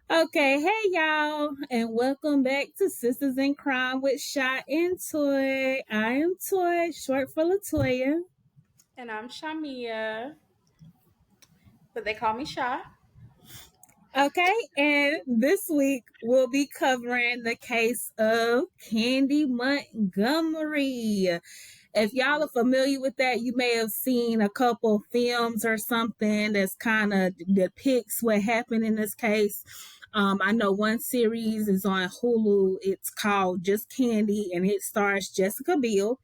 Okay, hey y'all, and welcome back to Sistas in Crime with Shy and Toy. I am Toy, short for Latoya. And I'm Shamia, but they call me Sha. Okay, and this week we'll be covering the case of Candy Montgomery. If y'all are familiar with that, you may have seen a couple films or something that's kind of depicts what happened in this case. I know one series is on Hulu. It's called Just Candy, and it stars Jessica Biel.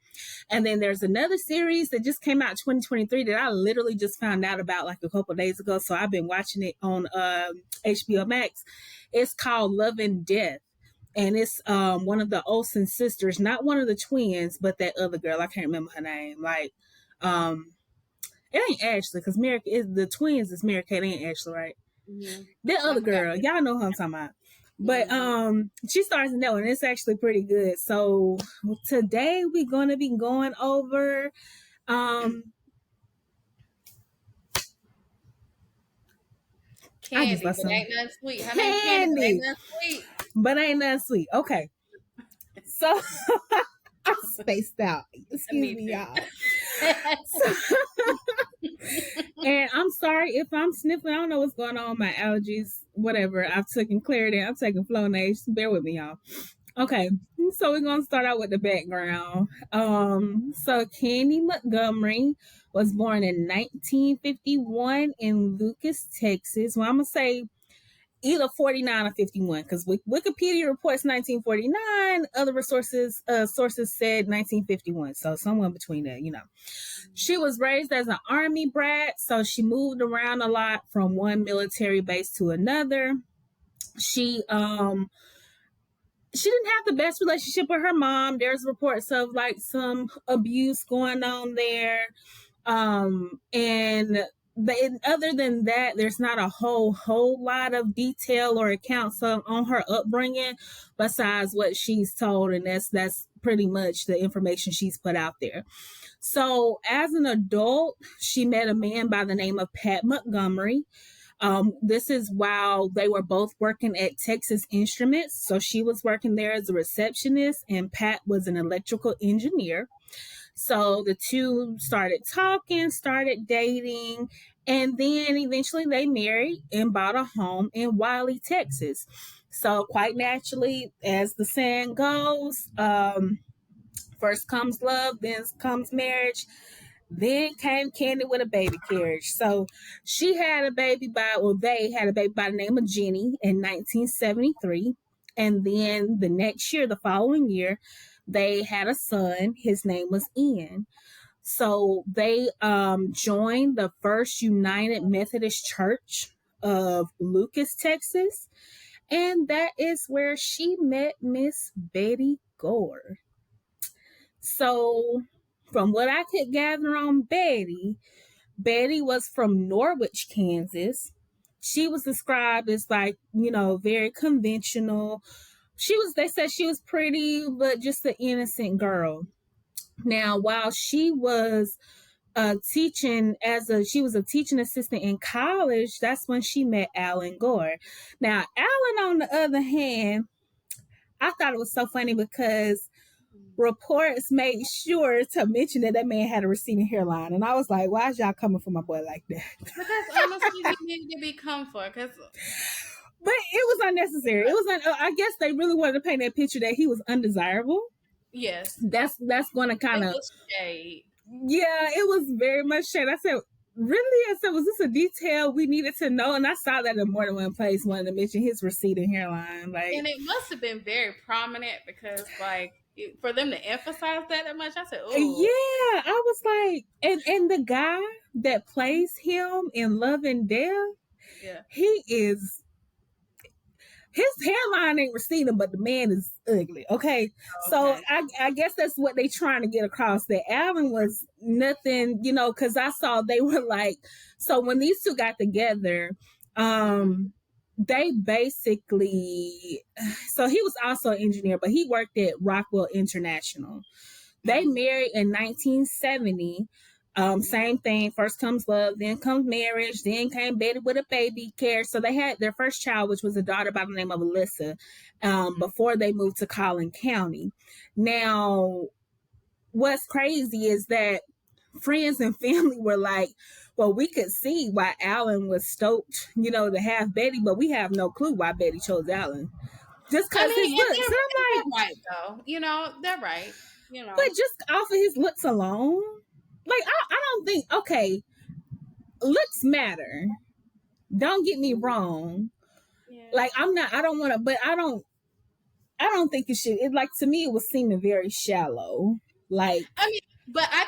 And then there's another series that just came out 2023 that I literally just found out about like a couple days ago. So I've been watching it on HBO Max. It's called Love and Death. And it's one of the Olsen sisters, not one of the twins, but that other girl. I can't remember her name. Like, it ain't Ashley because Mary is the twins is Mary Kate, ain't Ashley, right? Mm-hmm. That other girl, y'all know who I'm talking about. But she stars in that one. It's actually pretty good. So today we're gonna be going over I just Candy, love but some ain't nothing sweet. Her name Candy, but ain't candy, nothing sweet. but ain't nothing sweet. Okay, so I spaced out. Excuse me, Me y'all. too. So, and I'm sorry if I'm sniffling. I don't know what's going on with my allergies. Whatever. I've taken Claritin. I'm taking Flonase. Bear with me, y'all. Okay, so we're gonna start out with the background. So Candy Montgomery was born in 1951 in Lucas, Texas. Well, I'm gonna say either 49 or 51 because Wikipedia reports 1949. Other sources said 1951. So somewhere between that. She was raised as an army brat, so she moved around a lot from one military base to another. She didn't have the best relationship with her mom. There's reports of like some abuse going on there. And other than that, there's not a whole lot of detail or accounts on her upbringing besides what she's told, and that's pretty much the information she's put out there. So as an adult, she met a man by the name of Pat Montgomery. This is while they were both working at Texas Instruments. So she was working there as a receptionist, and Pat was an electrical engineer. So the two started talking, started dating, and then eventually they married and bought a home in Wiley, Texas. So quite naturally, as the saying goes, first comes love, then comes marriage. Then came Candy with a baby carriage. So they had a baby by the name of Jenny in 1973. And then the next year, the following year, they had a son. His name was Ian. So they joined the First United Methodist Church of Lucas, Texas. And that is where she met Miss Betty Gore. So, from what I could gather on Betty was from Norwich, Kansas. She was described as like, very conventional. They said she was pretty, but just an innocent girl. Now, while she was she was a teaching assistant in college, that's when she met Alan Gore. Now, Alan, on the other hand, I thought it was so funny because reports made sure to mention that man had a receding hairline, and I was like, "Why is y'all coming for my boy like that?" Because honestly, he needed to be come for. Because But it was unnecessary. I guess they really wanted to paint that picture that he was undesirable. yes, That's going to kind it of was shade. yeah, it was very much shade. I said, really? I said, was this a detail we needed to know? And I saw that in more than one place, wanted to mention his receding hairline. Like, And it must have been very prominent because, like, for them to emphasize that much, I said, "Oh, yeah, I was like, and the guy that plays him in Love and Death, yeah." he is his hairline ain't receding, but the man is ugly. Okay, so Okay. I guess that's what they trying to get across. That Allen was nothing, because I saw they were like, so when these two got together, they basically, so he was also an engineer, but he worked at Rockwell International. They married in 1970. Same thing. First comes love, then comes marriage, then came Betty with a baby care. So they had their first child, which was a daughter by the name of Alyssa, before they moved to Collin County. Now, what's crazy is that friends and family were like, well, we could see why Alan was stoked, to have Betty, but we have no clue why Betty chose Alan. Just I because his mean, and looks. And I'm like, they're right though. They're right. but just off of his looks alone, like, I don't think, okay, looks matter. Don't get me wrong. Yeah. Like, I don't want to, but I don't think it should. It, like, to me, it was seeming very shallow. Like, I mean, but I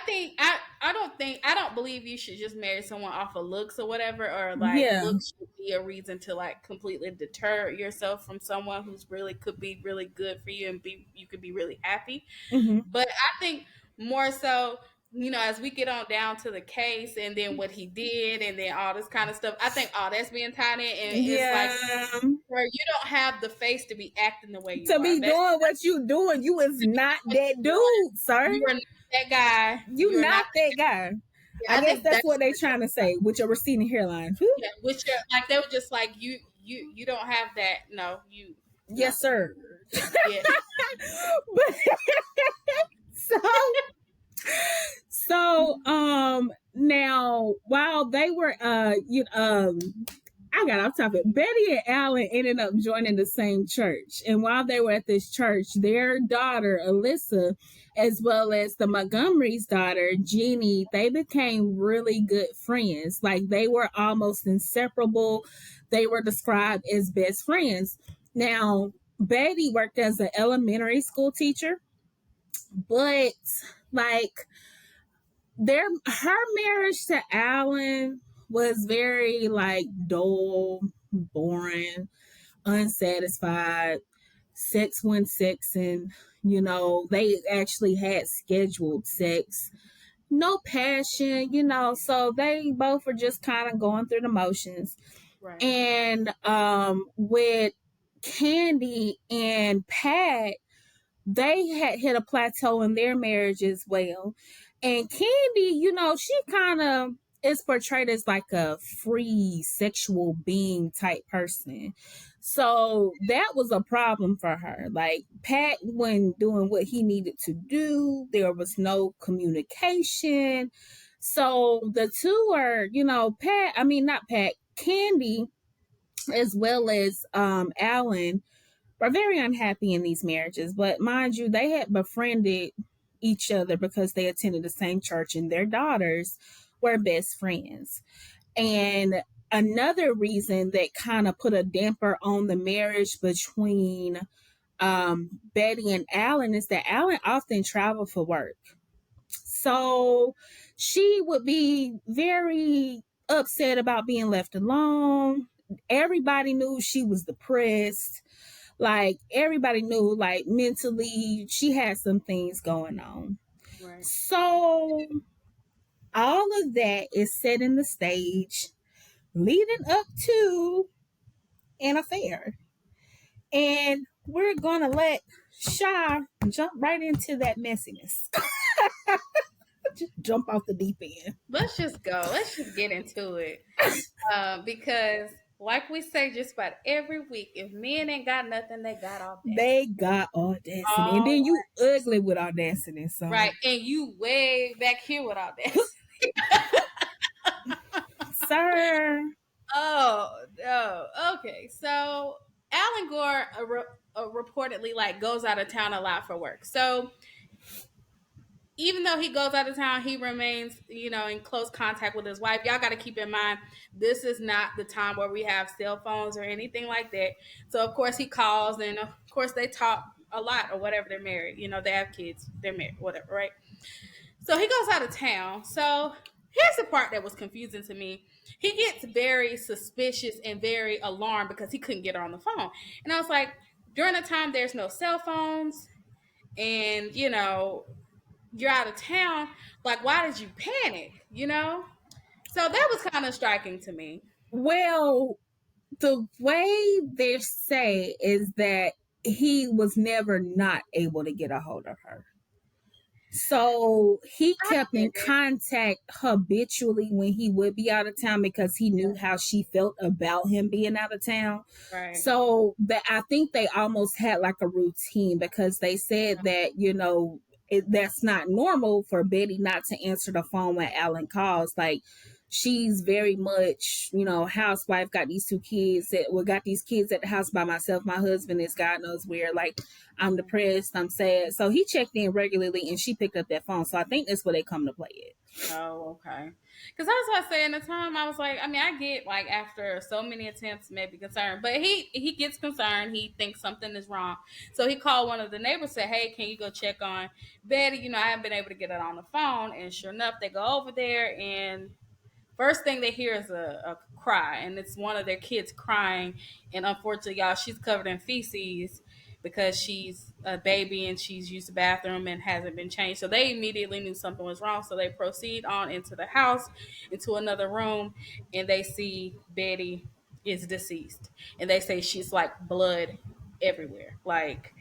don't believe you should just marry someone off of looks or whatever, or like yeah. looks should be a reason to like completely deter yourself from someone who's really could be really good for you and you could be really happy. Mm-hmm. But I think more so, as we get on down to the case and then what he did and then all this kind of stuff, I think all that's being tied in, and Yeah. it's like where you don't have the face to be acting the way you To are. be doing what you doing, you is not that dude, sir. You are not that guy. You not that guy. Yeah, I guess that's what they trying to say with your receding hairline. Whew. Yeah, which like they were just like you don't have that. No, you. Yes, no. sir. Yeah. But, so now while they were I got off topic. Betty and Alan ended up joining the same church. And while they were at this church, their daughter, Alyssa, as well as the Montgomery's daughter, Jeannie, they became really good friends. Like, they were almost inseparable. They were described as best friends. Now, Betty worked as an elementary school teacher, but like her marriage to Alan was very like dull, boring, unsatisfied, sex when sex, and they actually had scheduled sex, no passion, so they both were just kind of going through the motions. Right. And with Candy and Pat, they had hit a plateau in their marriage as well. And Candy, she kind of is portrayed as like a free sexual being type person. So that was a problem for her. Like, Pat wasn't doing what he needed to do. There was no communication. So the two are, Candy, as well as Alan, were very unhappy in these marriages. But mind you, they had befriended each other because they attended the same church and their daughters were best friends. And another reason that kind of put a damper on the marriage between Betty and Alan is that Alan often traveled for work. So she would be very upset about being left alone. Everybody knew she was depressed. Like, everybody knew, like, mentally she had some things going on. Right. So all of that is set in the stage leading up to an affair. And we're going to let Sha jump right into that messiness. Just jump off the deep end. Let's just go. Let's just get into it. Because like we say just about every week, if men ain't got nothing, they got audacity. They got audacity. And then you ugly with audacity. So. Right. And you way back here with audacity. Sir. Oh, no. Okay. So Alan Gore reportedly like goes out of town a lot for work. So even though he goes out of town, he remains, in close contact with his wife. Y'all got to keep in mind, this is not the time where we have cell phones or anything like that. So, of course, he calls, and, of course, they talk a lot or whatever. They're married. They have kids. They're married, whatever, right? So, he goes out of town. So, here's the part that was confusing to me. He gets very suspicious and very alarmed because he couldn't get her on the phone. And I was like, during the time, there's no cell phones, and, you're out of town, like, why did you panic, So that was kind of striking to me. Well, the way they say is that he was never not able to get a hold of her. So he I kept get in it. contact habitually when he would be out of town because he knew Yeah. how she felt about him being out of town. Right. So that I think they almost had like a routine because they said that, that's not normal for Betty not to answer the phone when Alan calls. Like she's very much, housewife, got these two kids that well, got these kids at the house by myself. My husband is God knows where. Like I'm depressed, I'm sad. So he checked in regularly and she picked up that phone. So I think that's where they come to play it. Oh, okay. Because that's what I say in the time. I was like, I mean, I get like after so many attempts, maybe concerned, but he gets concerned. He thinks something is wrong, so he called one of the neighbors. Said, "Hey, can you go check on Betty? I haven't been able to get it on the phone." And sure enough, they go over there, and first thing they hear is a cry, and it's one of their kids crying. And unfortunately, y'all, she's covered in feces because she's a baby and she's used the bathroom and hasn't been changed. So they immediately knew something was wrong. So they proceed on into the house, into another room, and they see Betty is deceased. And they say she's like blood everywhere. Like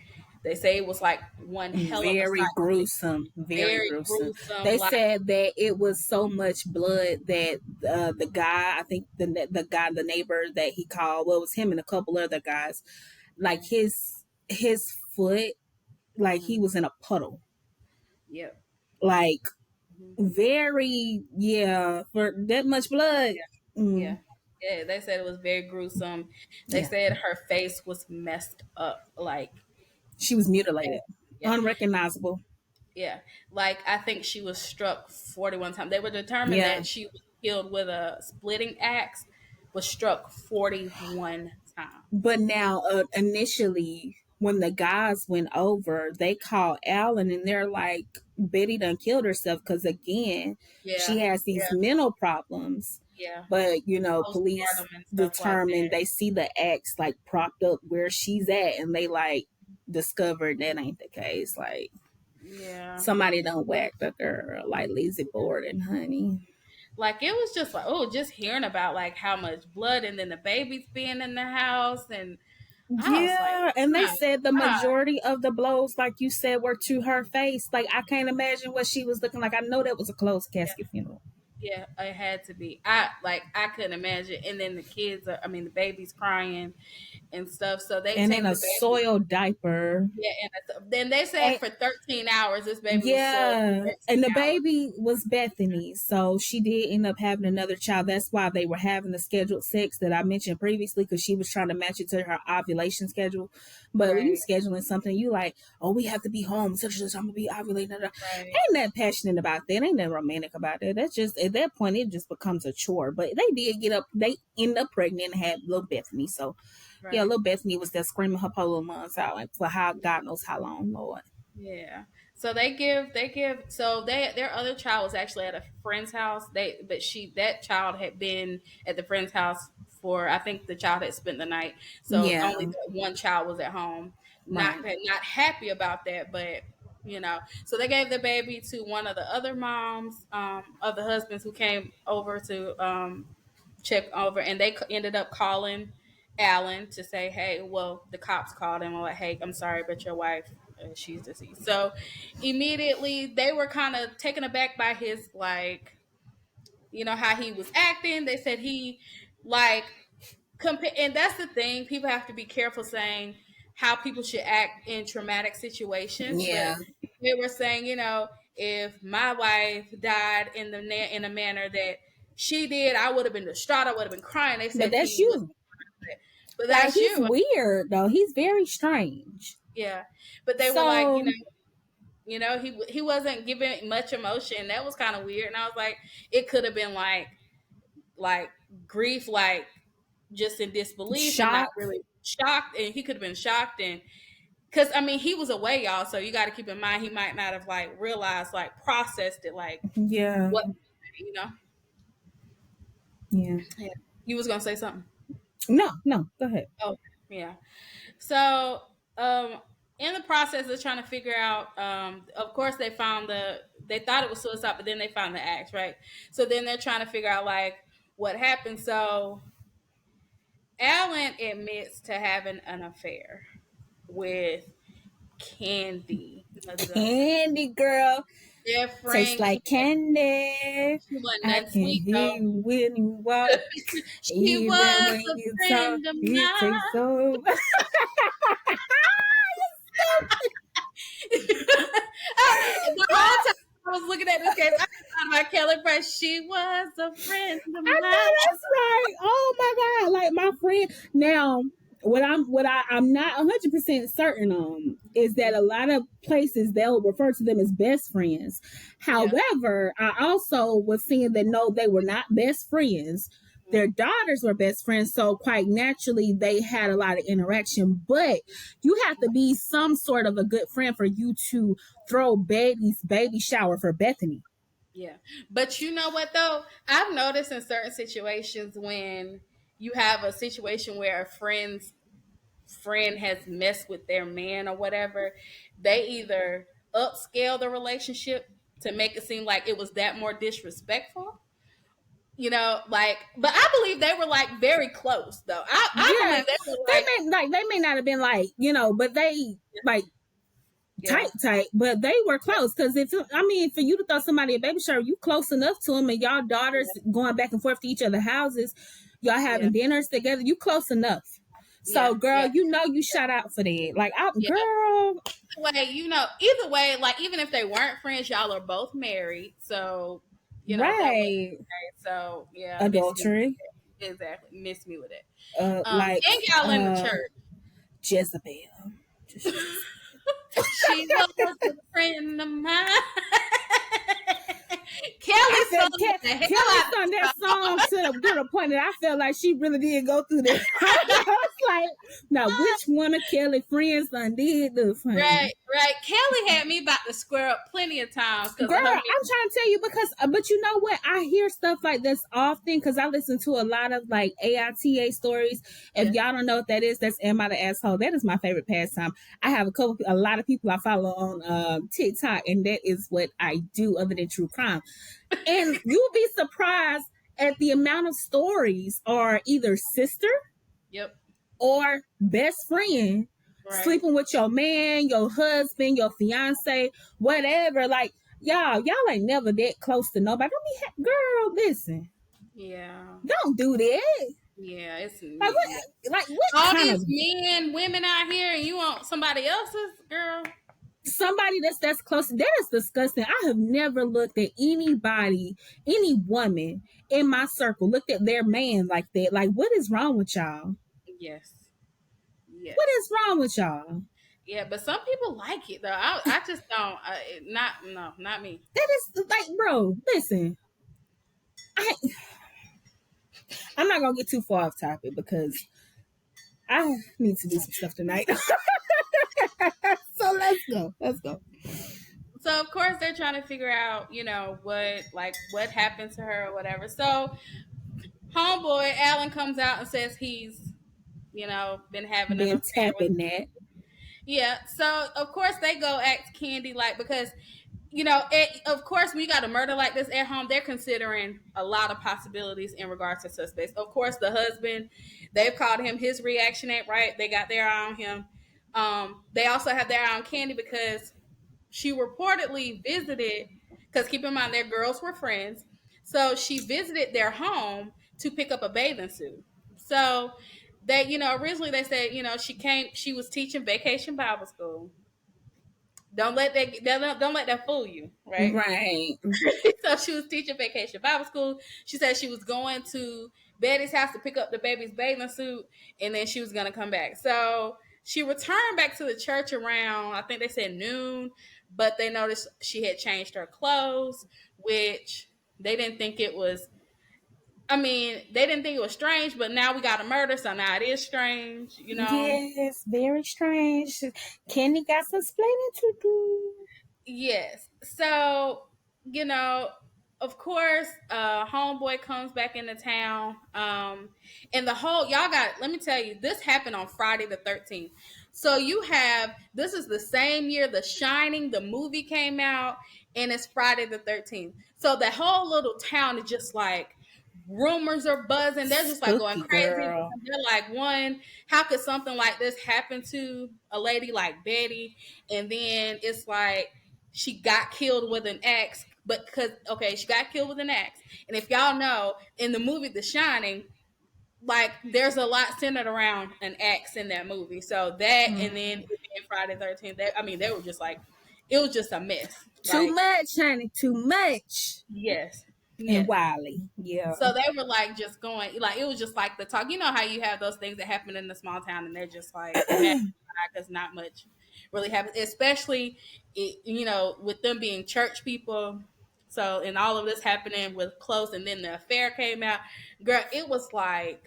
they say it was like one hell of a Very sight. gruesome, very Very gruesome. gruesome. They Like, said that it was so much blood that the guy, I think the guy, the neighbor that he called, well, it was him and a couple other guys, like mhm, his foot, like he mhm, was in a puddle, yep. like Mhm. very, yeah, for that much blood. Yeah. Mm, Yeah, they said it was very gruesome. They yeah, said her face was messed up. Like, she was mutilated, yeah, unrecognizable. yeah. Like, I think she was struck 41 times. They were determined Yeah, that she was killed with a splitting axe, was struck 41 times. but now, initially, when the guys went over, they called Alan and they're like, Betty done killed herself because, again, she Yeah, has these yeah, mental problems. yeah. But, police Postpartum and stuff like determined that. they see the axe like propped up where she's at and they like discovered that ain't the case. Like, Yeah. somebody done whacked a girl, like Lizzie Borden, honey. Like, it was just like, oh, just hearing about like how much blood and then the babies being in the house. And I was like, Yeah, and they my said the God. majority of the blows, like you said, were to her face. Like I can't imagine what she was looking like. I know that was a closed casket funeral, Yeah, it had to be. I couldn't imagine. And then the kids are, I mean, the baby's crying and stuff. So they and in take a the baby. soiled diaper. Yeah, and then they said for 13 hours this baby was sold Yeah, for and 13 the hours. baby was Bethany, so she did end up having another child. That's why they were having the scheduled sex that I mentioned previously, because she was trying to match it to her ovulation schedule. But when you Right, scheduling something, you like, oh, we have to be home such and such. I'm gonna be ovulating. right, Ain't that passionate about that? Ain't that romantic about that? That's just at that point it just becomes a chore. But they did get up. They end up pregnant and had little Bethany. So yeah, right. little Bethany was there screaming her poor little months out like, for how God knows how long, Lord. Yeah. So they give so their other child was actually at a friend's house. That child had been at the friend's house for, I think the child had spent the night. So Yeah, only the one child was at home. right. Not happy about that, but so they gave the baby to one of the other moms of the husbands who came over to check over, and they ended up calling Alan to say, "Hey, well, the cops called him. Like, hey, I'm sorry, but your wife, she's deceased." So immediately they were kind of taken aback by his like, how he was acting. They said he like and that's the thing. People have to be careful saying how people should act in traumatic situations, but Yeah, they were saying, if my wife died in a manner that she did, I would have been distraught. I would have been crying. They but said that's he was, you. but Like that's he's you. weird though. He's very strange. Yeah, but they were like, So he wasn't giving much emotion. That was kind of weird, and I was like, it could have been like grief, like just in disbelief and not shock. really shocked, and he could have been shocked. And because I mean he was away, y'all, so you got to keep in mind he might not have like realized, like processed it, like Yeah, what you know yeah. yeah. You was gonna say something. No, no. Go ahead. Oh, yeah. So um in the process of trying to figure out, of course they thought it was suicide, but then they found the axe, right? So then they're trying to figure out like what happened. So Alan admits to having an affair with Candy. Candy girl. Their Tastes friend like candy. she wasn't I nothing can sweet hear though. you when you walk. She Even was when a you talk, friend of it mine. tastes so. The whole time I was looking at this case, I thought about Kelly Price. She was a friend of I mine. know that's right. Oh my god! Like my friend. Now, I'm not 100% certain on is that a lot of places they'll refer to them as best friends. Yeah, However, I also was seeing that no, they were not best friends. Their daughters were best friends, so quite naturally they had a lot of interaction. But you have to be some sort of a good friend for you to throw baby shower for Bethany. yeah. But you know what though? I've noticed in certain situations when you have a situation where a friend has messed with their man or whatever, they either upscale the relationship to make it seem like it was that more disrespectful. Like, but I believe they were like very close though. I Yeah, believe they were they like, may not have been like but they like yeah, tight, but they were close. Because if I mean, for you to throw somebody a baby shower, you close enough to them, and y'all daughters yeah, going back and forth to each other houses, y'all yeah, having dinners together, you close enough. So, yeah, girl, yeah, you know you shout out for that. Like, yeah. girl, Either way, like even if they weren't friends, y'all are both married, so that was right? so yeah. Miss me with Adultery, it. Exactly, miss me with it. like And y'all in the church. Jezebel. Just She was a friend of mine. I Kelly felt sung the hell Kelly out sung that of song to the point that I felt like she really did go through that. I was like, now which one of Kelly friends done did this, honey? Right, right. Kelly had me about to square up plenty of times because Girl, of her I'm music. trying to tell you because, but you know what? I hear stuff like this often because I listen to a lot of like AITA stories. If Yeah, y'all don't know what that is, that's Am I the Asshole? That is my favorite pastime. I have a lot of people I follow on TikTok, and that is what I do other than true crime. And you'll be surprised at the amount of stories are either sister yep, or best friend right. sleeping with your man, your husband, your fiance, whatever. Like y'all ain't never that close to nobody. I mean, girl, listen, Yeah, don't do that. yeah. It's Like yeah. what? Like what All kind of these men, women out here, and you want somebody else's girl? somebody that's close? That is disgusting. I have never looked at anybody, any woman in my circle, looked at their man like that. Like, what is wrong with y'all? Yes, What yes, is wrong with y'all? yeah. But some people like it though. I just don't. Not no, not me. That is like, bro, listen. I I'm not gonna get too far off topic because I need to do some stuff tonight. So let's go. Let's go. So of course they're trying to figure out, what happened to her or whatever. So homeboy Alan comes out and says he's, been having an Been affair with. tapping that. Yeah. So of course they go ask Candy like because of course, when you got a murder like this at home, they're considering a lot of possibilities in regards to suspects. Of course, the husband, they've called him, his reaction ain't right. They got their eye on him. They also have their eye on Candy because she reportedly visited, because keep in mind, their girls were friends. So she visited their home to pick up a bathing suit. So they, originally they said, she was teaching vacation Bible school. Don't let that fool you, right? Right. So she was teaching vacation Bible school. She said she was going to Betty's house to pick up the baby's bathing suit, and then she was gonna come back. So she returned back to the church around, I think they said noon, but they noticed she had changed her clothes, which they didn't think it was. I mean, they didn't think it was strange, but now we got a murder, so now it is strange. Yes, very strange. Kenny got some explaining to do. Yes. So, you know, of course, homeboy comes back into town. And the whole y'all got let me tell you, this happened on Friday the 13th. So this is the same year The Shining, the movie came out, and it's Friday the 13th. So the whole little town is just like rumors are buzzing. They're just like going Spooky crazy. girl. They're like, one, how could something like this happen to a lady like Betty? And then it's like she got killed with an axe. But because she got killed with an axe. And if y'all know, in the movie The Shining, like there's a lot centered around an axe in that movie. So that, and then Friday 13th, they were just like, it was just a mess. Too Like, much, honey. Too much. yes, And yes. Wiley. Yeah. So they were like just going, like it was just like the talk. You know how you have those things that happen in the small town, and they're just like because not much really happens, especially with them being church people. So and all of this happening with close, and then the affair came out. Girl, it was like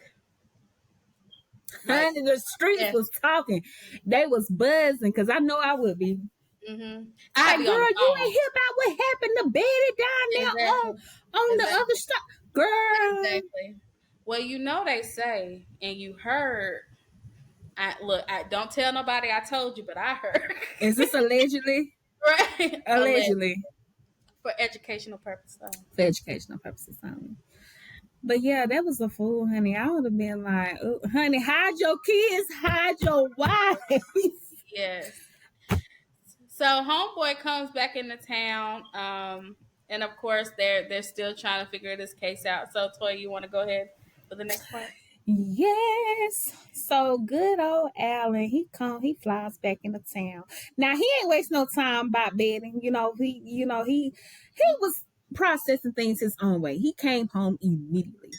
Honey, the streets was talking. They was buzzing because I know I would be. Mm-hmm. Like, I'd be girl, on the you phone. ain't hear about what happened to Betty down there on the other side. Girl. Exactly. Well, they say, and you heard. I don't tell nobody I told you, but I heard. Is this allegedly? Right. Allegedly. For educational purposes. For educational purposes only. But yeah, that was a fool, honey. I would have been like, oh, honey, hide your kids, hide your wife. Yes. So homeboy comes back into town, and of course they're still trying to figure this case out. So Toy, you want to go ahead for the next part? Yes. So good old Alan, he flies back into town. Now he ain't waste no time about betting. He was processing things his own way. He came home immediately.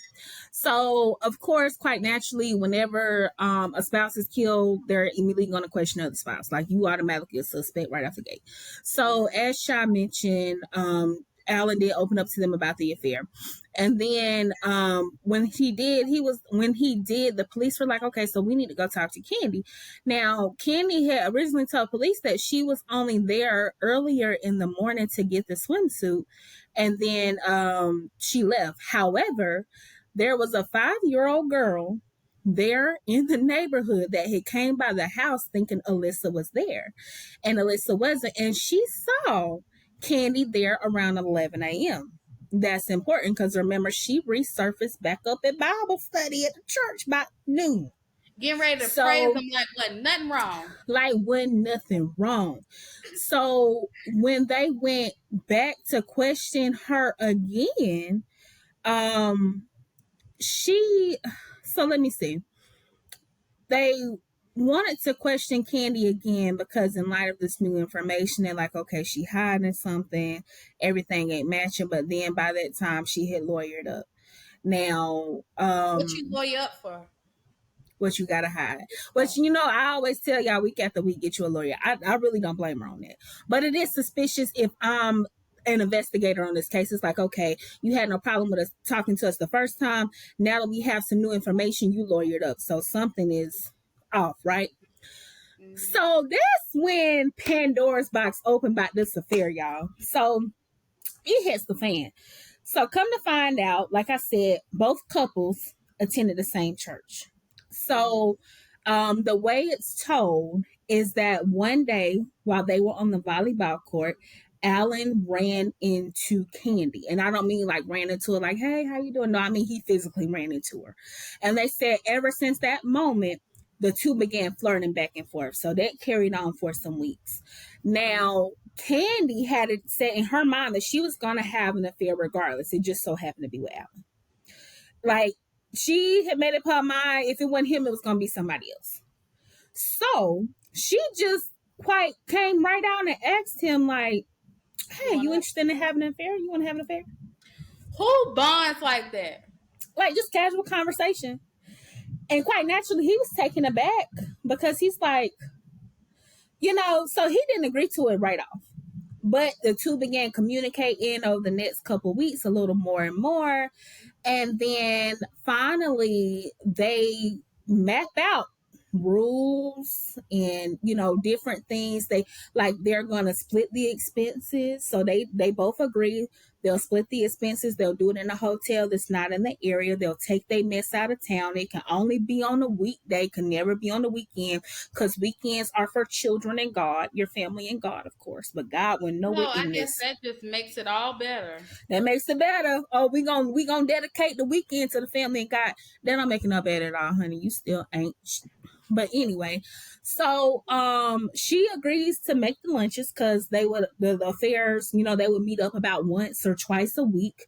So of course, quite naturally, whenever a spouse is killed, they're immediately going to question the other spouse. Like you automatically a suspect right off the gate. So as Sha mentioned, Alan did open up to them about the affair. And then when he did, the police were like, okay, so we need to go talk to Candy. Now, Candy had originally told police that she was only there earlier in the morning to get the swimsuit. And then she left. However, there was a 5-year-old girl there in the neighborhood that had came by the house thinking Alyssa was there. And Alyssa wasn't. And she saw Candy there around 11 a.m. That's important because remember, she resurfaced back up at Bible study at the church by noon. Getting ready to praise them like wasn't nothing wrong. Like wasn't nothing wrong. So when they went back to question her again, let me see. They wanted to question Candy again because in light of this new information, they're like, okay, she hiding something, everything ain't matching. But then by that time, she had lawyered up. Now, what you lawyer up for? What you gotta hide. But I always tell y'all week after week, get you a lawyer. I really don't blame her on that. But it is suspicious if I'm an investigator on this case. It's like, okay, you had no problem with us talking to us the first time. Now that we have some new information, you lawyered up. So something is off, right? Mm-hmm. So that's when Pandora's box opened about this affair, y'all. So it hits the fan. So come to find out, like I said, both couples attended the same church. So the way it's told is that one day while they were on the volleyball court, Alan ran into Candy. And I don't mean like ran into her like, hey, how you doing? No, I mean he physically ran into her. And they said ever since that moment, the two began flirting back and forth. So that carried on for some weeks. Now, Candy had it set in her mind that she was going to have an affair regardless. It just so happened to be with Alan. Like, she had made up her mind, if it wasn't him, it was going to be somebody else. So she just quite came right out and asked him, like, hey, you interested in having an affair? You want to have an affair? Who bonds like that? Like, just casual conversation. And quite naturally, he was taken aback because he's like, so he didn't agree to it right off. But the two began communicating over the next couple of weeks a little more and more. And then finally, they map out rules and, different things. They're going to split the expenses. So they both agree They'll split the expenses. They'll do it in a hotel that's not in the area. They'll take their mess out of town. It can only be on a weekday, can never be on the weekend, because weekends are for children and God, your family and God, of course. But God will know No, it I in guess this. that just makes it all better. That makes it better. Oh, we gonna dedicate the weekend to the family and God. That don't make it no better at all, honey. You still ain't. But anyway, so she agrees to make the lunches because they would the affairs, they would meet up about once or twice a week.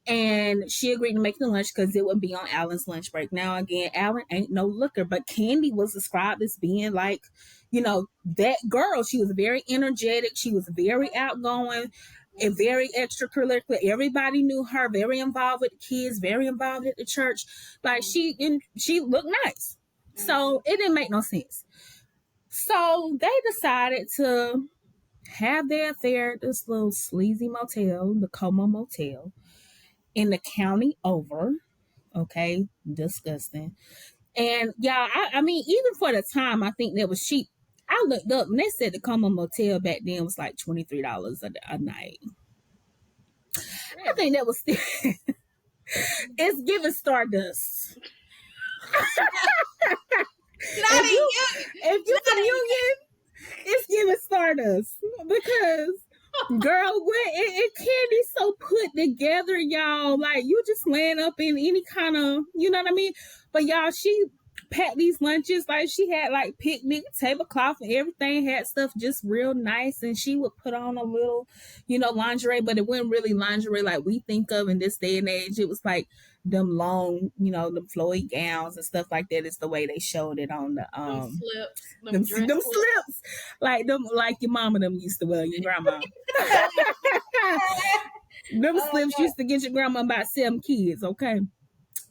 And she agreed to make the lunch because it would be on Alan's lunch break. Now, again, Alan ain't no looker, but Candy was described as being like, that girl. She was very energetic. She was very outgoing and very extracurricular. Everybody knew her, very involved with the kids, very involved at the church. Like she looked nice. So it didn't make no sense. So they decided to have their affair at this little sleazy motel, the Como Motel, in the county over. Okay, disgusting. And y'all, I mean, even for the time, I think that was cheap. I looked up and they said the Como Motel back then was like $23 a night. I think that was still it's giving Stardust. Not a you. If you from Union, it's giving Stardust because girl, what it can't be so put together, y'all. Like you just laying up in any kind of, you know what I mean? But y'all, she packed these lunches, like she had like picnic tablecloth and everything, had stuff just real nice, and she would put on a little, lingerie, but it wasn't really lingerie like we think of in this day and age. It was like them long, them flowy gowns and stuff like that. Is the way they showed it on the Them slips, them slips, like your mama them used to wear, your grandma. Them slips used to get your grandma about 7 kids. Okay,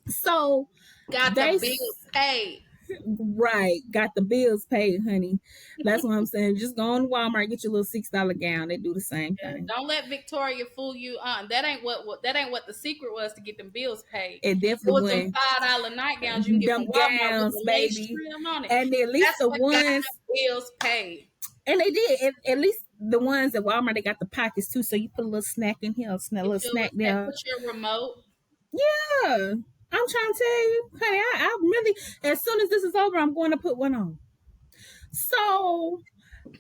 so got the bills paid. Right, got the bills paid, honey. That's what I'm saying. Just go on Walmart, get your little $6 gown. They do the same thing. Don't let Victoria fool you. That ain't what the secret was to get them bills paid. It definitely was them $5 nightgowns you can get from Walmart with the lace trim on it. And at least that's the what ones got bills paid. And they did. At least the ones at Walmart, they got the pockets too, so you put a little snack in here, a little snack there. Put your remote. Yeah. I'm trying to tell you, honey, I really, as soon as this is over, I'm going to put one on. So,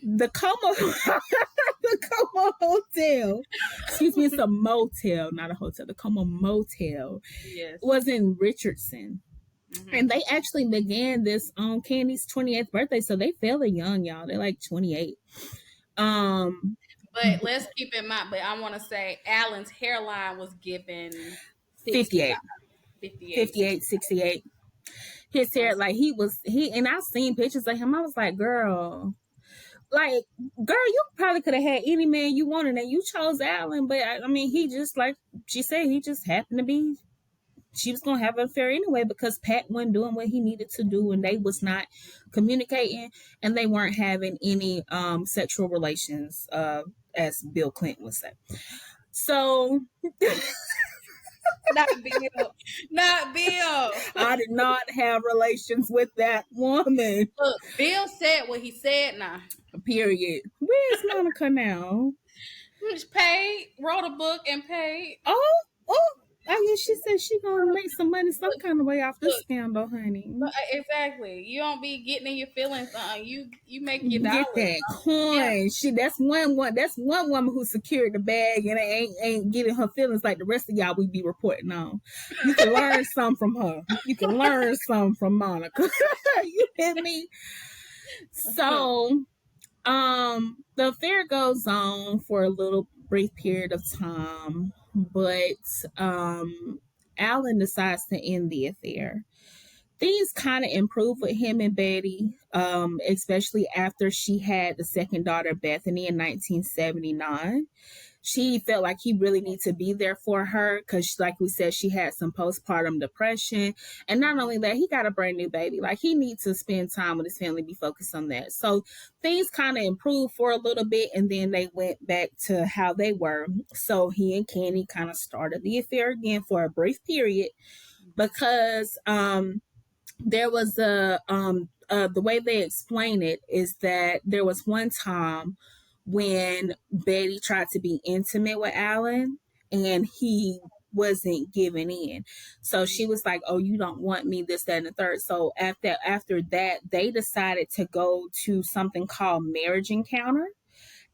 the Como, the Como Hotel, excuse me, it's a motel, not a hotel. The Como Motel was in Richardson. Mm-hmm. And they actually began this on Candy's 28th birthday, so they fairly young, y'all. They're like 28. But let's keep in mind, but I want to say Alan's hairline was given 58. 58, 68. His hair, like and I seen pictures of him. I was like, girl, you probably could have had any man you wanted and you chose Alan. But I mean, he just, like she said, he just happened to be, she was going to have an affair anyway because Pat wasn't doing what he needed to do and they was not communicating and they weren't having any sexual relations, as Bill Clinton would say. So... Not Bill. Not Bill. I did not have relations with that woman. Look, Bill said what he said now. Period. Where's Monica now? She's paid, wrote a book and paid. Oh, I guess she said she gonna make some money some kind of way off this scandal, honey. Exactly. You don't be getting in your feelings. You make your dollars. Get that coin. Yeah. That's one woman who secured the bag and ain't getting her feelings like the rest of y'all we be reporting on. You can learn some from her. You can learn some from Monica. You hear me? So, the affair goes on for a little brief period of time. But Alan decides to end the affair. Things kind of improved with him and Betty, especially after she had the second daughter, Bethany, in 1979. She felt like he really needed to be there for her because, like we said, she had some postpartum depression. And not only that, he got a brand new baby. Like, he needs to spend time with his family, be focused on that. So things kind of improved for a little bit, and then they went back to how they were. So he and Candy kind of started the affair again for a brief period because there was the way they explain it is that there was one time when Betty tried to be intimate with Alan and he wasn't giving in. So she was like, "Oh, you don't want me, this, that, and the third." So after that, they decided to go to something called Marriage Encounter.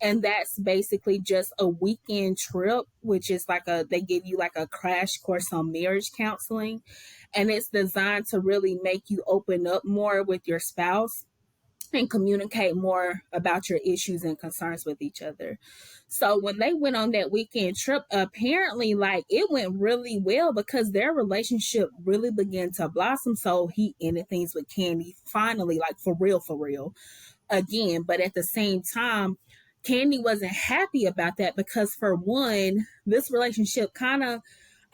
And that's basically just a weekend trip, which is like they give you like a crash course on marriage counseling. And it's designed to really make you open up more with your spouse and communicate more about your issues and concerns with each other. So when they went on that weekend trip, apparently like it went really well because their relationship really began to blossom. So he ended things with Candy finally, like for real again. But at the same time, Candy wasn't happy about that because for one, this relationship kind of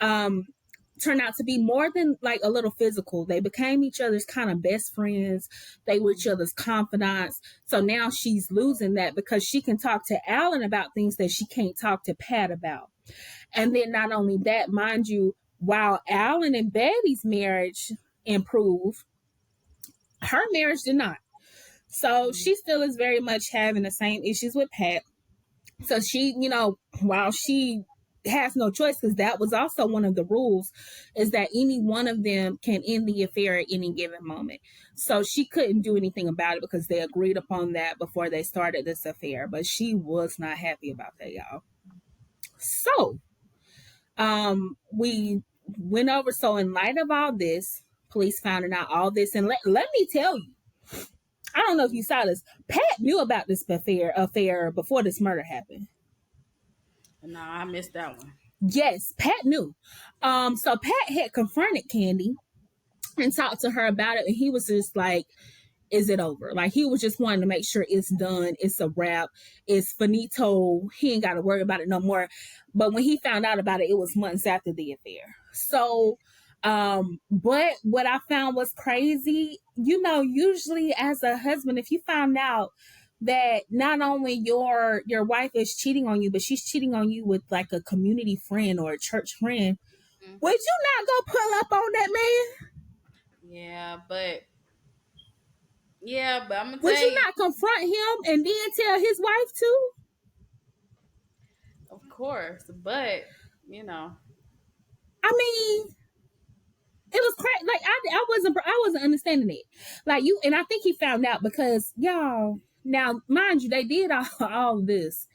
um turned out to be more than like a little physical. They became each other's kind of best friends. They were each other's confidants. So now she's losing that because she can talk to Alan about things that she can't talk to Pat about. And then not only that, mind you, while Alan and Betty's marriage improved, her marriage did not. So she still is very much having the same issues with Pat. So she, while she has no choice, because that was also one of the rules, is that any one of them can end the affair at any given moment. So she couldn't do anything about it because they agreed upon that before they started this affair. But she was not happy about that, y'all. So we went over. So in light of all this, police found out all this. And let me tell you, I don't know if you saw this. Pat knew about this affair before this murder happened. No, I missed that one. Yes, Pat knew. So Pat had confronted Candy and talked to her about it, and he was just like, "Is it over?" Like he was just wanting to make sure it's done, it's a wrap, it's finito. He ain't got to worry about it no more. But when he found out about it, it was months after the affair. So, but what I found was crazy. Usually as a husband, if you found out that not only your wife is cheating on you, but she's cheating on you with like a community friend or a church friend, would you not go pull up on that man? Yeah, but I'm gonna Would tell you you, not confront him and then tell his wife too? of course, but you know, I mean, it was crazy. Like I wasn't understanding it. Like you, and I think he found out because y'all. Now, mind you, they did all this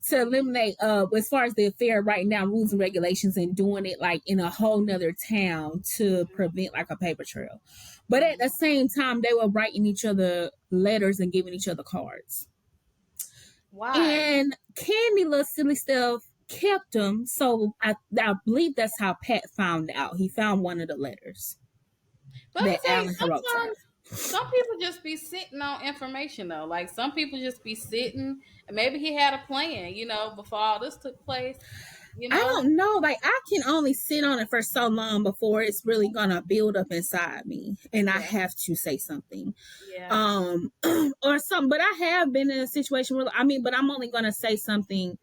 to eliminate as far as the affair right now, rules and regulations, and doing it like in a whole nother town to prevent like a paper trail. But at the same time, they were writing each other letters and giving each other cards. why? And Candy, little silly stuff, kept them. So I believe that's how Pat found out. He found one of the letters But I'm that gonna tell you, Alan had wrote to her. sometimes some people just be sitting on information though. Like some people just be sitting, and maybe he had a plan, before all this took place. You I know, don't know. Like I can only sit on it for so long before it's really gonna build up inside me, and I yeah, have to say something, yeah, or something. But I have been in a situation where but I'm only gonna say something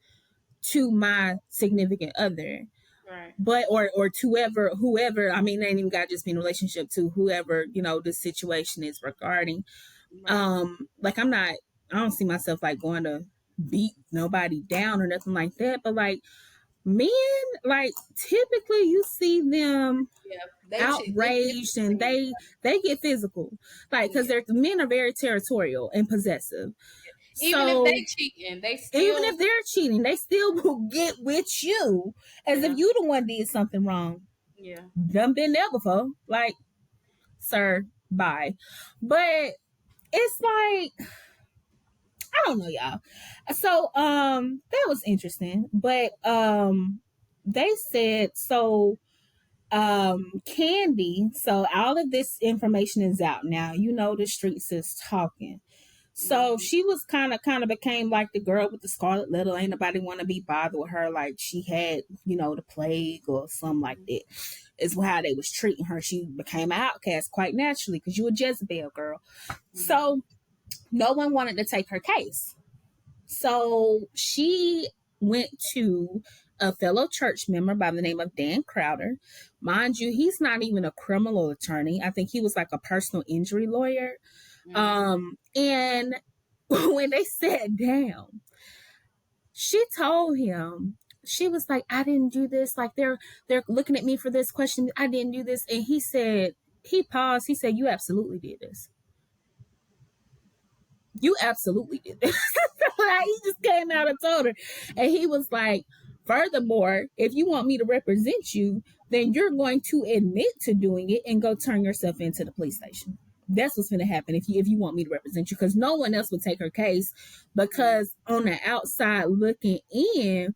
to my significant other, right, but or to whoever. I mean, they ain't even got to just be in a relationship to whoever the situation is regarding. right. Like I don't see myself like going to beat nobody down or nothing like that, but like men, like typically you see them Yeah, they outraged and typically, they get physical, like because yeah. the men are very territorial and possessive. Even if they So cheating, they even still, if they're cheating, they still will get with you as if yeah, you the one did something wrong. yeah. Done been there before, like, sir, bye. But it's like I don't know, y'all. So that was interesting, but they said so Candy, so all of this information is out now. The streets is talking. So Hmm. she was kind of became like the girl with the scarlet letter. Ain't nobody want to be bothered with her, like she had, the plague or something like that. Is how they was treating her. She became an outcast quite naturally because you a Jezebel girl. Hmm. So no one wanted to take her case. So she went to a fellow church member by the name of Dan Crowder. Mind you, he's not even a criminal attorney. I think he was like a personal injury lawyer. Hmm. And when they sat down, she told him she was like, I didn't do this. Like they're looking at me for this question. I didn't do this. And he said, he paused. He said, you absolutely did this. You absolutely did this. Like, he just came out and told her. And he was like, furthermore, if you want me to represent you, then you're going to admit to doing it and go turn yourself into the police station. That's what's going to happen if you want me to represent you, because no one else would take her case, because on the outside looking in,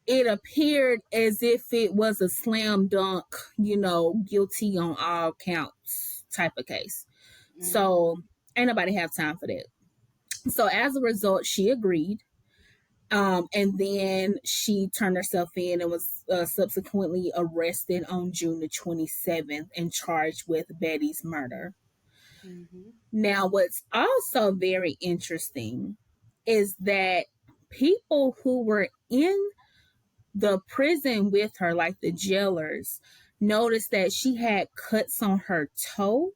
it appeared as if it was a slam dunk, guilty on all counts type of case. So ain't nobody have time for that. So as a result, she agreed. And then she turned herself in and was subsequently arrested on June the 27th and charged with Betty's murder. Mm-hmm. Now, what's also very interesting is that people who were in the prison with her, like the jailers, noticed that she had cuts on her toe,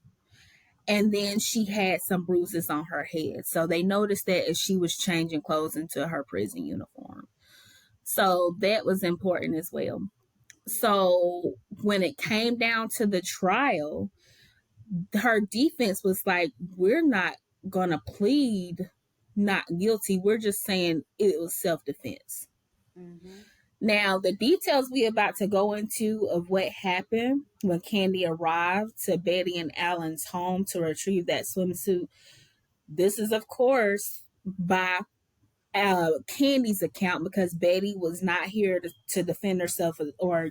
and then she had some bruises on her head. So they noticed that as she was changing clothes into her prison uniform. So that was important as well. So when it came down to the trial, her defense was like, we're not going to plead not guilty. We're just saying it was self-defense. Mm-hmm. Now, the details we're about to go into of what happened when Candy arrived to Betty and Alan's home to retrieve that swimsuit, this is, of course, by Candy's account, because Betty was not here to defend herself, or,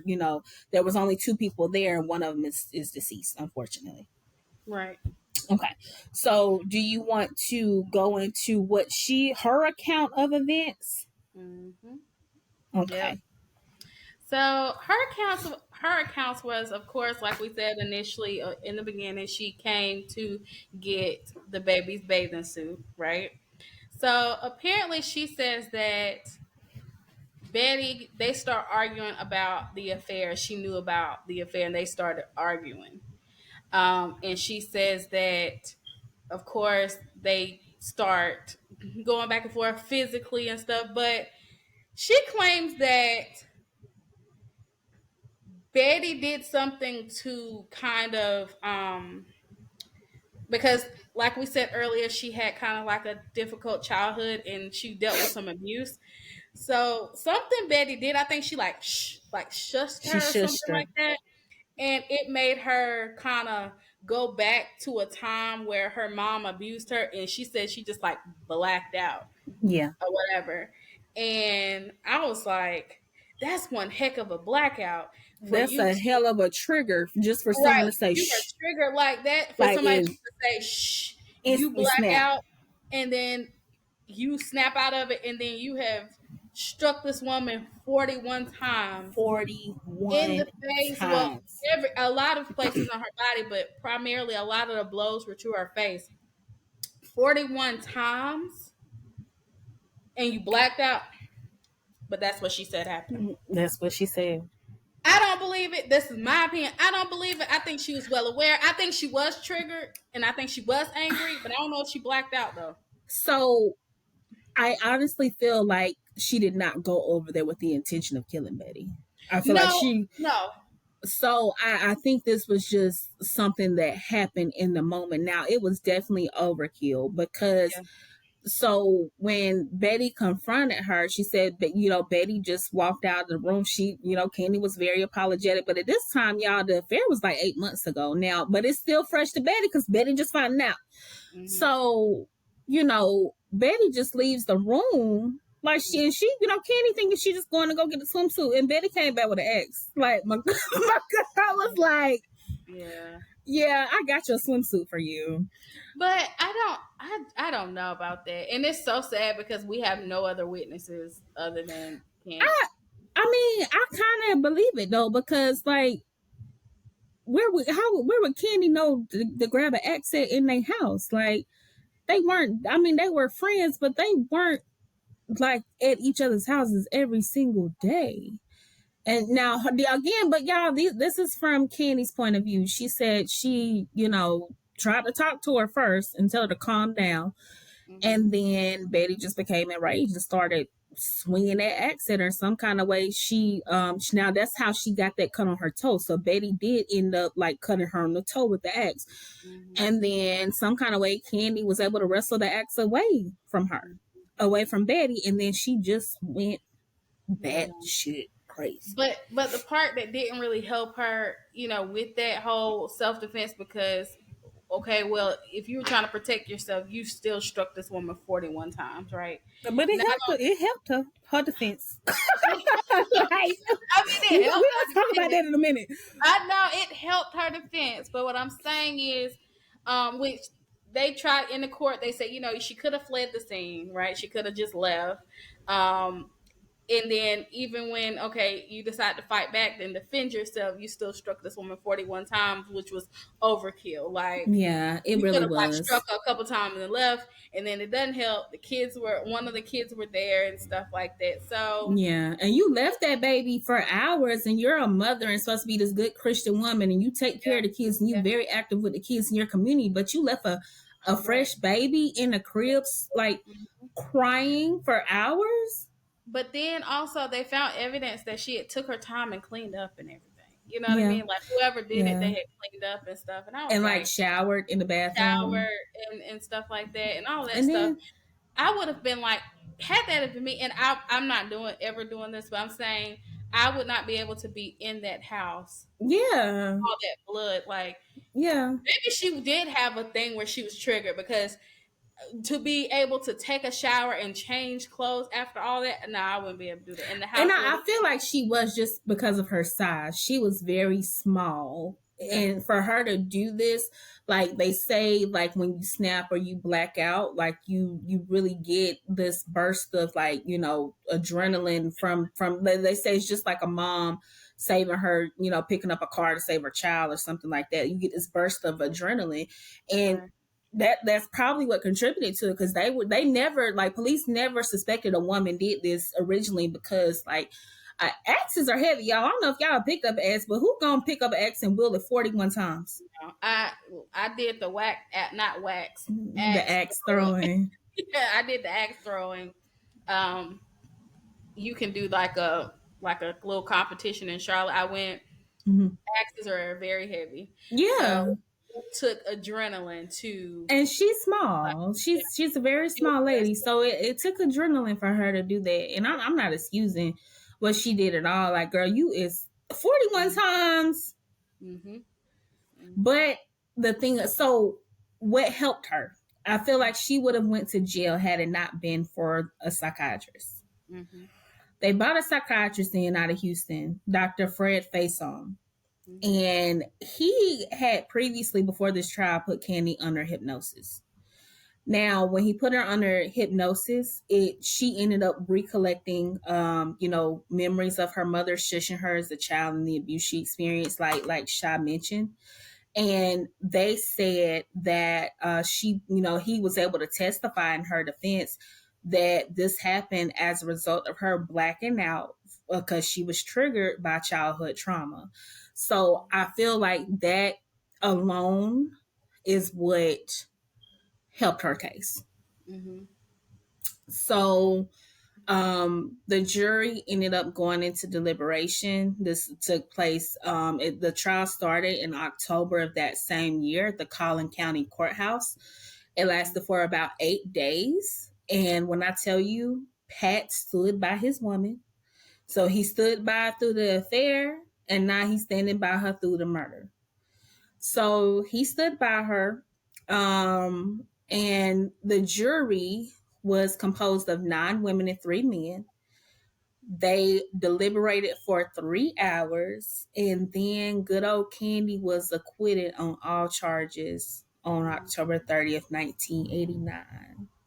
there was only two people there, and one of them is deceased, unfortunately. Right. Okay. So do you want to go into her account of events? Mm-hmm. Okay. Yep. So her accounts was, of course, like we said initially in the beginning, she came to get the baby's bathing suit, right? So apparently, she says that Betty, they start arguing about the affair. She knew about the affair, and they started arguing. And she says that, of course, they start going back and forth physically and stuff. But she claims that Betty did something to kind of because, like we said earlier, she had kind of like a difficult childhood and she dealt with some abuse. So something Betty did, I think she like shushed She her or shushed something her. like that, and it made her kind of go back to a time where her mom abused her, and she said she just like blacked out Yeah. or whatever. And I was like, that's one heck of a blackout for That's you a to. hell of a trigger just for Right. someone to say You were shh. triggered like that for Like, somebody in just to say shh, you instantly black snap. out, and then you snap out of it, and then you have struck this woman 41 times in 41 the face. Well, times. a lot of places on her body, but primarily a lot of the blows were to her face. 41 times, and you blacked out. But that's what she said happened. That's what she said. I don't believe it. This is my opinion. I don't believe it. I think she was well aware. I think she was triggered and I think she was angry, but I don't know if she blacked out though. So I honestly feel like she did not go over there with the intention of killing Betty. I feel like No, she. no. So I think this was just something that happened in the moment. Now, it was definitely overkill, because Yeah. so when Betty confronted her, she said that, Betty just walked out of the room. She, Candy was very apologetic. But at this time, y'all, the affair was like 8 months ago now. But it's still fresh to Betty because Betty just found out. Mm-hmm. So, Betty just leaves the room. Like, Candy thinking she just going to go get a swimsuit. And Betty came back with an X. Like, my girl was like, yeah, I got your swimsuit for you. But I don't know about that. And it's so sad because we have no other witnesses other than Candy. I mean, I kind of believe it though, because like, where would Candy know to grab an accent in their house? Like, they weren't. I mean, they were friends, but they weren't like at each other's houses every single day. And now again, but y'all, this is from Candy's point of view. She said she, tried to talk to her first and tell her to calm down. Mm-hmm. And then Betty just became enraged and started swinging that axe at her some kind of way. Now that's how she got that cut on her toe. So Betty did end up like cutting her on the toe with the axe. Mm-hmm. And then some kind of way Candy was able to wrestle the axe away from her, away from Betty, and then she just went Yeah. batshit crazy. But the part that didn't really help her, with that whole self defense, because okay, well, if you were trying to protect yourself, you still struck this woman 41 times, right? But it Now, helped her. It helped her defense. Like, I mean, we're it helped gonna her talk about defense. that in a minute. I know it helped her defense, but what I'm saying is, which they tried in the court, they said, she could have fled the scene, right? She could have just left. And then even when you decide to fight back and defend yourself, you still struck this woman 41 times, which was overkill. Like, Yeah, it you could really have like was. struck her a couple times and left, and then it doesn't help. One of the kids were there and stuff like that. So Yeah, and you left that baby for hours, and you're a mother and supposed to be this good Christian woman, and you take care yeah, of the kids, and you're yeah, very active with the kids in your community, but you left a right. fresh baby in the cribs, like Mhm. crying for hours. But then also they found evidence that she had took her time and cleaned up and everything. You know what I Yeah, mean? Like whoever did it, they yeah, had cleaned up and stuff. And I was and like like, showered in the shower bathroom, and stuff like that and all that and stuff. then I would have been like, had that have been me, and I'm not ever doing this, but I'm saying I would not be able to be in that house. yeah, All that blood, like yeah. maybe she did have a thing where she was triggered because to be able to take a shower and change clothes after all that, no, I wouldn't be able to do that. And the And house would I have, feel like she was just because of her size. She was very small. yeah, And for her to do this, like they say, like when you snap or you black out, like you really get this burst of like, adrenaline from they say it's just like a mom saving her, picking up a car to save her child or something like that. You get this burst of adrenaline. And right. that's probably what contributed to it, because they never, like, police never suspected a woman did this originally, because like axes are heavy, y'all. I don't know if y'all picked up an axe, but who gonna pick up an axe and wheel it 41 times? I did the whack at not wax The axe axe throwing. throwing. Yeah, I did the axe throwing. Um, you can do like a little competition in Charlotte. I went. Mhm. Axes are very heavy, so Yeah, it took adrenaline to and she's like small. She's a very do small that lady, stuff. so it took adrenaline for her to do that. And I'm not excusing what she did at all. Like, girl, you is 41 times. Mm-hmm. Mm-hmm. But the thing, so what helped her? I feel like she would have went to jail had it not been for a psychiatrist. Mm-hmm. They brought a psychiatrist in out of Houston, Dr. Fred Faison, Mm-hmm. and he had previously, before this trial, put Candy under hypnosis. Now, when he put her under hypnosis, she ended up recollecting, memories of her mother shushing her as a child and the abuse she experienced, like Sha mentioned. And they said that he was able to testify in her defense that this happened as a result of her blacking out because she was triggered by childhood trauma. So I feel like that alone is what helped her case. Mm-hmm. So the jury ended up going into deliberation. This took place, the trial started in October of that same year at the Collin County Courthouse. It lasted for about 8 days. And when I tell you, Pat stood by his woman. So he stood by through the affair, and now he's standing by her through the murder. So he stood by her. And the jury was composed of 9 women and 3 men. They deliberated for 3 hours, and then good old Candy was acquitted on all charges on October 30th, 1989.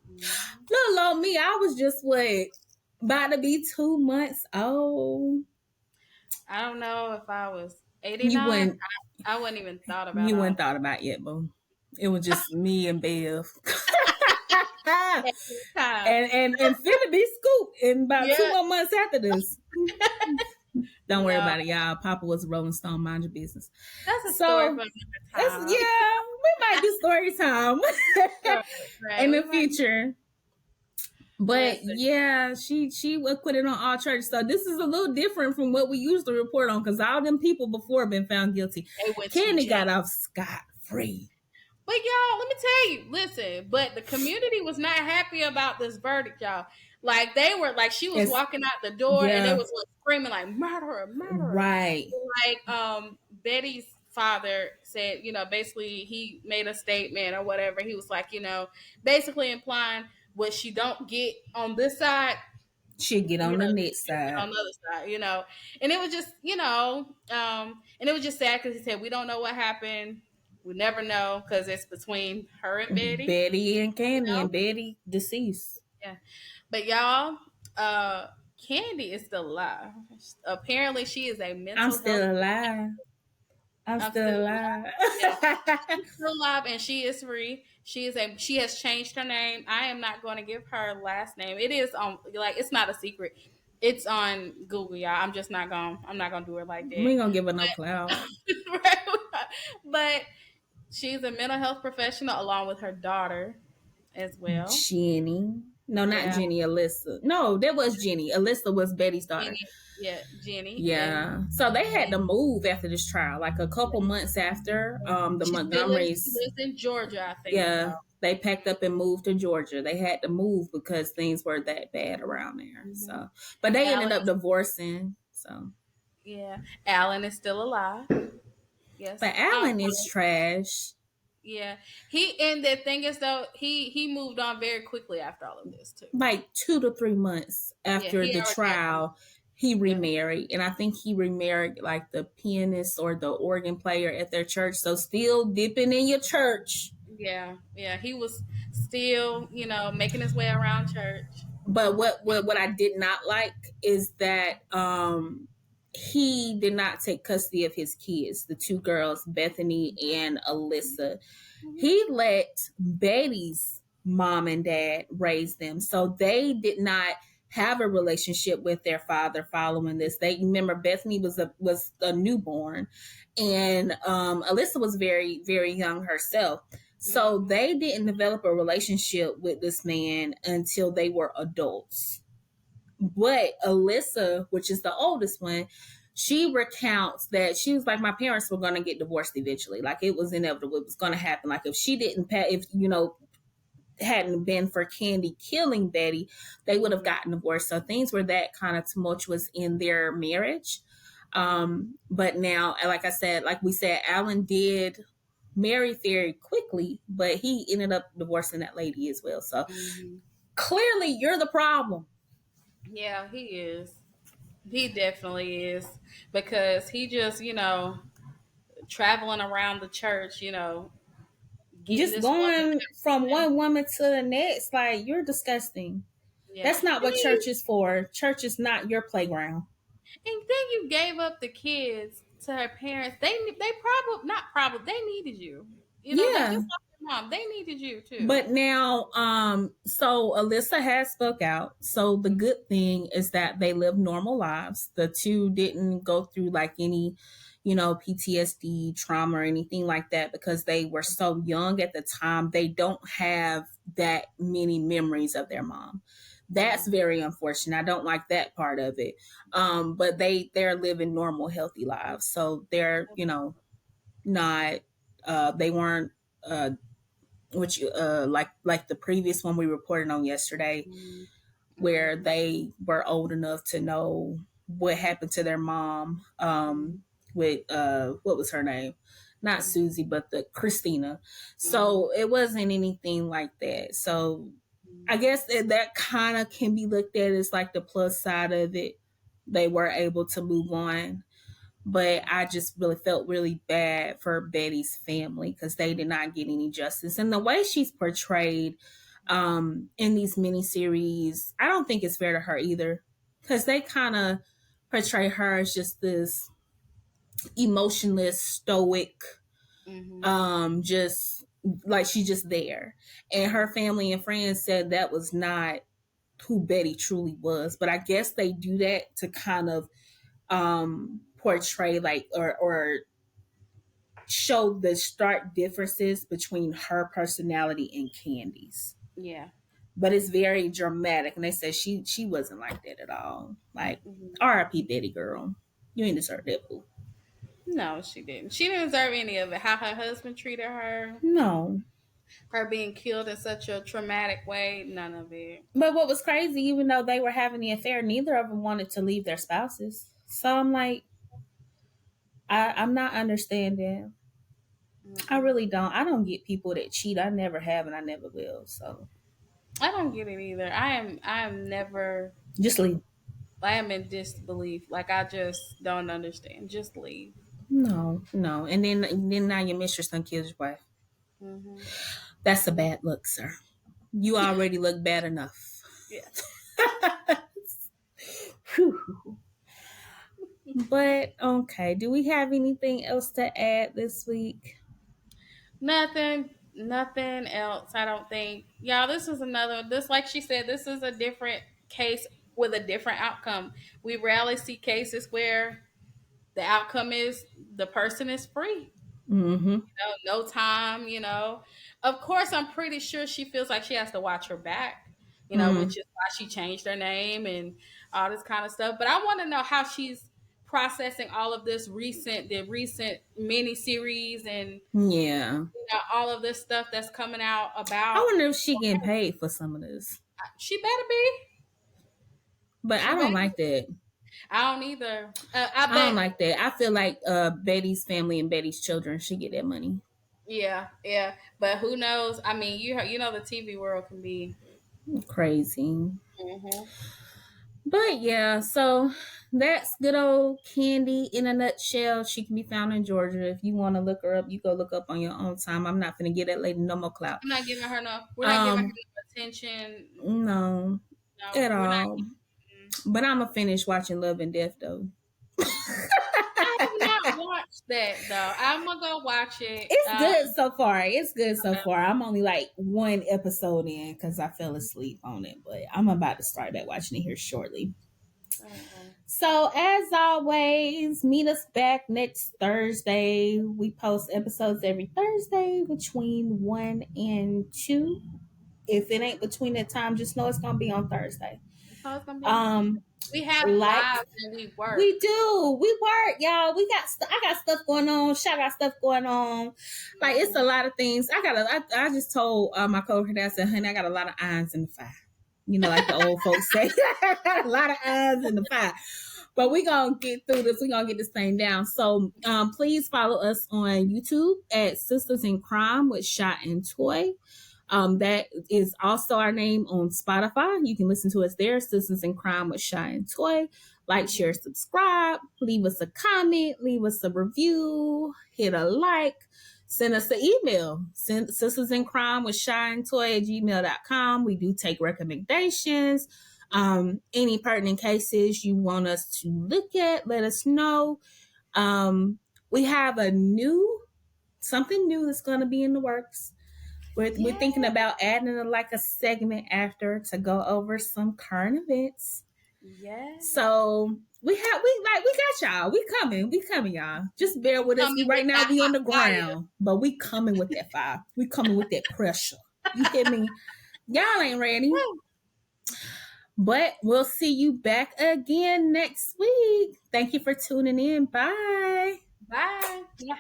Mm-hmm. Little old me, I was just about to be 2 months old. I don't know if I was You 89. wouldn't, I wouldn't even thought about you all wouldn't thought about it yet, boo. It was just me and Bev. that time. and finna be scooped in about two Yeah, more months after this. Don't worry no, about it, y'all. Papa was a Rolling Stone. Mind your business. that's a story So for that's, another time. yeah, we might do story time Right, right. in We the might. future. But Listen, yeah, she acquitted on all charges. So this is a little different from what we usually report on because all them people before have been found guilty. they went to Candy jail. got off scot free. But y'all, let me tell you, listen, but the community was not happy about this verdict, y'all. Like they were like she was It's walking out the door and they yeah, was like, screaming like murderer, murderer. right. Like Betty's father said, basically he made a statement or whatever. He was like, basically implying what she don't get on this side, She'll get on the next she'll get side. on the other side. And it was just, and it was just sad because he said we don't know what happened. We never know because it's between her and Betty. Betty and You Candy, know, and Betty deceased. yeah. But y'all, Candy is still alive. Apparently, she is a I'm mental health. still alive. I'm I'm still still alive. alive. Yeah, she's still alive and she is free. She has changed her name. I am not going to give her last name. It is on like it's not a secret. It's on Google, y'all. I'm not gonna do it like We that. ain't gonna give her no clout. Right? But she's a mental health professional along with her daughter as well. Jenny. No, not Yeah. Jenny, Alyssa. No, that was Jenny. Alyssa was Betty's daughter. Jenny. Yeah, Jenny. And Yeah. So they had to move after this trial, like a couple months after the she Montgomerys. lives in Georgia, I think, Yeah, though. they packed up and moved to Georgia. They had to move because things were that bad around there. Hmm. So, but they ended Alan up is divorcing. So, yeah. Alan is still alive. Yes. but Alan is trash. Yeah. He and the thing is though, he moved on very quickly after all of this too. Like 2 to 3 months Yeah, after he the already had trial, he yeah. remarried, and I think he remarried like the pianist or the organ player at their church. So still dipping in your church. Yeah. Yeah. He was still, making his way around church. But what I did not like is that he did not take custody of his kids, the two girls, Bethany and Alyssa. Mm-hmm. He let Betty's mom and dad raise them. So they did not have a relationship with their father following this. They remember Bethany was a newborn, and Alyssa was very very young herself. So Mm-hmm. they didn't develop a relationship with this man until they were adults. But Alyssa, which is the oldest one, she recounts that she was like, my parents were going to get divorced eventually. Like it was inevitable. It was going to happen. Like if she didn't pay, if, hadn't been for Candy killing Betty, they would have gotten divorced. So things were that kind of tumultuous in their marriage. But now, like I said, like we said, Alan did marry very quickly, but he ended up divorcing that lady as well. So Mm-hmm. clearly you're the problem. Yeah, he is. He definitely is because he just, traveling around the church, getting Just this woman. going from one woman to the next, like you're disgusting. Yeah. That's not And what church is for. Church is not your playground. then you gave up the kids to her parents. They probably not probably they needed you. Like Yeah. just like your mom, they needed you too. But now, so Alyssa has spoke out. So the good thing is that they live normal lives. The two didn't go through like any, PTSD, trauma, or anything like that because they were so young at the time. They don't have that many memories of their mom. That's very unfortunate. I don't like that part of it. But they're living normal, healthy lives. So they're, not they weren't which like the previous one we reported on yesterday, where Mm-hmm. they were old enough to know what happened to their mom, with what was her name, not Susie but the Christina. So it wasn't anything like that. So I guess that kind of can be looked at as like the plus side of it. They were able to move on, but I just really felt really bad for Betty's family because they did not get any justice. And the way she's portrayed in these miniseries, I don't think it's fair to her either because they kind of portray her as just this emotionless, stoic, Mm-hmm. just like she's just there. And her family and friends said that was not who Betty truly was. But I guess they do that to kind of portray like or show the stark differences between her personality and Candy's. Yeah. but it's very dramatic. And they said she wasn't like that at all. Like, Mhm. R.I.P. Betty girl, you ain't deserve that boo. No, she didn't. She didn't deserve any of it. How her husband treated her, No. her being killed in such a traumatic way, none of it. But what was crazy, even though they were having the affair, neither of them wanted to leave their spouses. So I'm like, I'm not understanding. I Mm-mm. really don't. I don't get people that cheat. I never have, and I never will. So I don't get it either. I am never. just leave. I am in disbelief. Like I just don't understand. Just leave. No, no. And then now your mistress done killed your wife. Hmm. That's a bad look, sir. You already look bad enough. Yeah. Whew. But okay, do we have anything else to add this week? Nothing else. I don't think. Y'all, this is another. This, like she said, this is a different case with a different outcome. We rarely see cases where the outcome is the person is free. Mm-hmm. No time. Of course, I'm pretty sure she feels like she has to watch her back. Mm. Which is why she changed her name and all this kind of stuff. But I want to know how she's processing all of the recent mini series and Yeah. all of this stuff that's coming out I about. wonder if she getting paid for some of this. She better be. But She I don't better. like that. I don't either. I I don't bet. like that. I feel like Betty's family and Betty's children should get that money. Yeah, yeah. But who knows? I mean, the TV world can be. Crazy. Hmm. But yeah, so that's good old Candy in a nutshell. She can be found in Georgia. If you want to look her up, you go look up on your own time. I'm not gonna give that lady no more clout. I'm not giving her no. We're not giving her Um, no attention. no, No, at we're not. all. But I'm gonna finish watching Love and Death though. I have not watched that though. I'm gonna go watch it. It's good so far. It's good so far. I'm only like one episode in because I fell asleep on it, but I'm about to start back watching it here shortly. Okay. So, as always, meet us back next Thursday. We post episodes every Thursday between 1 and 2. If it ain't between that time, just know it's going to be on Thursday. So it's gonna be on Thursday. Um, We have like lives and we work. we do, we work, y'all. I got stuff going on. Sha got stuff going on. Like it's a lot of things. I just told my coworker that I said, honey, I got a lot of irons in the fire. Like the old folks say, a lot of irons in the fire. But we're going to get through this. We're going to get this thing down. So please follow us on YouTube at Sistas in Crime with Shot and Toy. That is also our name on Spotify. You can listen to us there, Sistas in Crime with Shot and Toy. Like, share, subscribe, leave us a comment, leave us a review, hit a like, send us an email. Send Sistasincrime with ShineToy at gmail.com. We do take recommendations. Any pertinent cases you want us to look at, let us know. We have something new that's going to be in the works. We're thinking about adding a segment after to go over some current events. Yeah. So we got y'all. We coming, y'all. Just bear with us. Right now we on the ground, but we coming with that fire. We coming with that pressure. You hear me? Y'all ain't ready. But we'll see you back again next week. Thank you for tuning in. Bye. Bye. Yeah.